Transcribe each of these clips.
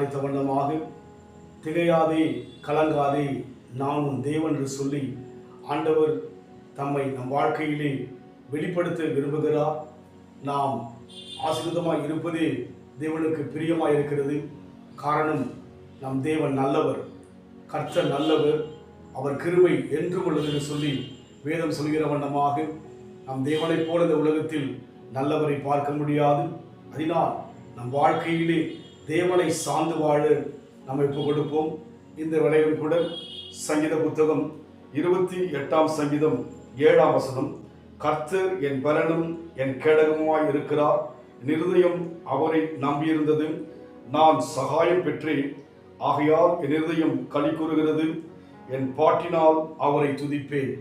தியானித்த வண்ணமாக திகையாதே கலங்காதே நான் உன் தேவன் என்று சொல்லி ஆண்டவர் தம்மை நம் வாழ்க்கையிலே வெளிப்படுத்த விரும்புகிறார். நாம் ஆசீர்வாதமாய் இருப்பதே தேவனுக்கு பிரியமாய் இருக்கிறது. காரணம், நம் தேவன் நல்லவர், கர்த்தர் நல்லவர், அவர் கிருபை என்றும் உள்ளது என்று சொல்லி வேதம் சொல்கிற வண்ணமாக நம் தேவனைப் போல இந்த உலகத்தில் நல்லவரை பார்க்க முடியாது. அதனால் நம் வாழ்க்கையிலே தேவனை சார்ந்து வாழ நம்ம ஒப்புக் கொடுப்போம். இந்த வேளையிலும் கூட சங்கீத புத்தகம் 28ஆம் சங்கீதம் 7ஆம் வசனம், கர்த்தர் என் பலனும் என் கேடகமுமாய் இருக்கிறார், என் இருதயம் அவரை நம்பியிருந்தது, நான் சகாயம் பெற்றேன், ஆகையால் என் இருதயம் களி கூறுகிறது, என் பாட்டினால் அவரை துதிப்பேன்.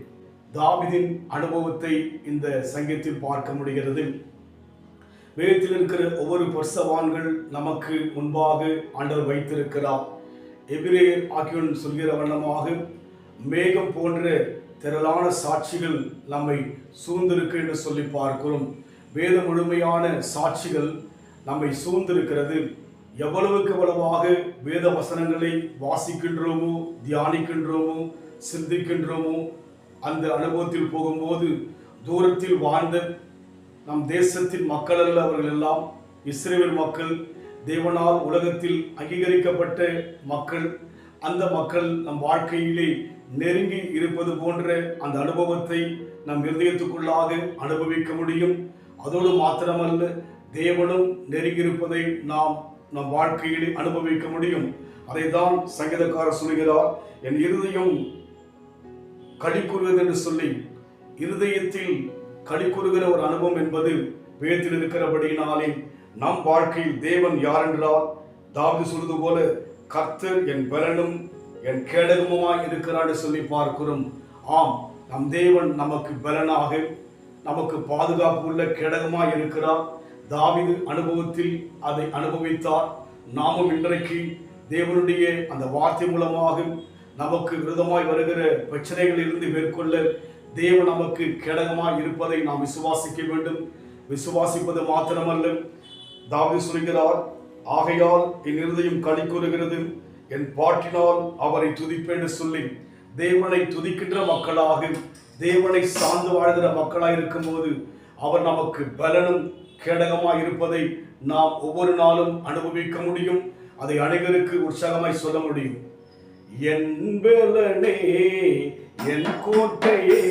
தாவீதின் அனுபவத்தை இந்த சங்கீதத்தில் பார்க்க முடிகிறது. வேதத்தில் இருக்கிற ஒவ்வொரு பரிசுத்தவான்கள் நமக்கு முன்பாக ஆண்டவர் வைத்திருக்கிறார். எபிரேயர் ஆகியோன் சொல்கிற வண்ணமாக மேகம் போன்ற திரளான சாட்சிகள் நம்மை சூழ்ந்திருக்கு என்று சொல்லி பார்க்கிறோம். வேத முழுமையான சாட்சிகள் நம்மை சூழ்ந்திருக்கிறது. எவ்வளவுக்கு எவ்வளவாக வேத வசனங்களை வாசிக்கின்றோமோ, தியானிக்கின்றோமோ, சிந்திக்கின்றோமோ, அந்த அனுபவத்தில் போகும்போது தூரத்தில் வாழ்ந்த நம் தேசத்தின் மக்கள் அல்ல அவர்கள் எல்லாம் இஸ்ரவேல் மக்கள், தேவனால் உலகத்தில் அங்கீகரிக்கப்பட்ட மக்கள். அந்த மக்கள் நம் வாழ்க்கையிலே நெருங்கி இருப்பது போன்ற அந்த அனுபவத்தை நம் இருதயத்துக்குள்ளாக அனுபவிக்க முடியும். அதோடு மாத்திரமல்ல, தேவனும் நெருங்கியிருப்பதை நாம் நம் வாழ்க்கையிலே அனுபவிக்க முடியும். அதைத்தான் சங்கீதக்காரர் சொல்கிறார், என் இருதயம் களி கூறுகிறது என்று சொல்லி. இருதயத்தில் களி கூறுகிற ஒரு அனுபவம் என்பது வேதத்தில் இருக்கிறபடியினாலே நம் வாழ்க்கையில் தேவன் யார் என்றால் தாவீது சொல்வது போல கர்த்தர் என் பலனும் என் கேடகமுமாய் இருக்கிறார் என்று சொல்லி பார்க்கிறோம். ஆம், நம் தேவன் நமக்கு பலனாக, நமக்கு பாதுகாப்பு உள்ள கேடகமாய் இருக்கிறார். தாவீது அனுபவத்தில் அதை அனுபவித்தார். நாமும் இன்றைக்கு தேவனுடைய அந்த வார்த்தை மூலமாக நமக்கு விரோதமாய் வருகிற பிரச்சனைகளிலிருந்து மேற்கொள்ள தேவன் நமக்கு கேடகமாய் இருப்பதை நாம் விசுவாசிக்க வேண்டும். விசுவாசிப்பது மாத்திரமல்ல, தாவீது சொல்கிறார், ஆகையால் என் இருதயம் களி கூறுகிறது, என் பாட்டினால் அவரை துதிப்பேன் என்று சொல்லி தேவனை துதிக்கின்ற மக்களாக, தேவனை சார்ந்து வாழ்கிற மக்களாக இருக்கும்போது அவர் நமக்கு பலனும் கேடகமாய் இருப்பதை நாம் ஒவ்வொரு நாளும் அனுபவிக்க முடியும். அதை அனைவருக்கு உற்சாகமாய் சொல்ல முடியும். என் பலனே, என் கோட்டையே,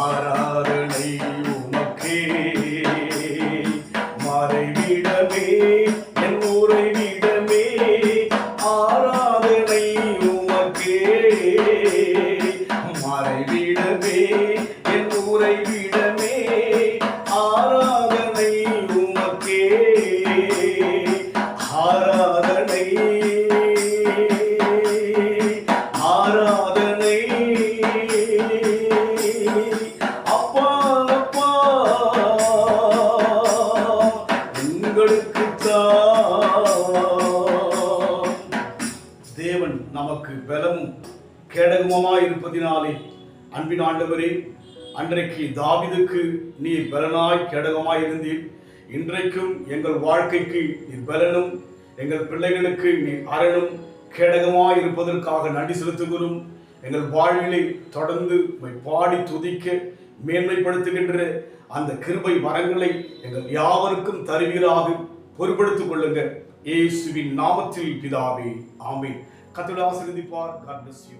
ஆராதனை உமக்கே, மறைவிடமே, என் உறைவிடமே, ஆராதனை உமக்கே, மறைவிடமே, என் உறைவிடமே, ஆராதனை உமக்கே, ஆராதனை ஆராதனை அப்பா அப்பா உங்களுக்குத்தான். தேவன் நமக்கு பலமும் கேடகமுமாய் இருப்பதினாலே அன்பின் ஆண்டவரே, அன்றைக்கு தாவீதுக்கு நீ பலனாய் கேடகமாய் இருந்தீர். இன்றைக்கும் எங்கள் வாழ்க்கைக்கு நீ பலனும், எங்கள் பிள்ளைகளுக்கு நீ அரணும் கேடகமாய் இருப்பதற்காக நன்றி செலுத்துகிறோம். எங்கள் வாழ்விலை தொடர்ந்து பாடி துதிக்க மேன்மைப்படுத்துகின்ற அந்த கிருபை வரங்களை எங்கள் யாவருக்கும் தருவீராக பொறுப்படுத்திக் கொள்ளுங்க. இயேசுவின் நாமத்தில் பிதாவே, ஆமென். கர்த்தர் ஆசீர்வதிப்பார். God bless you.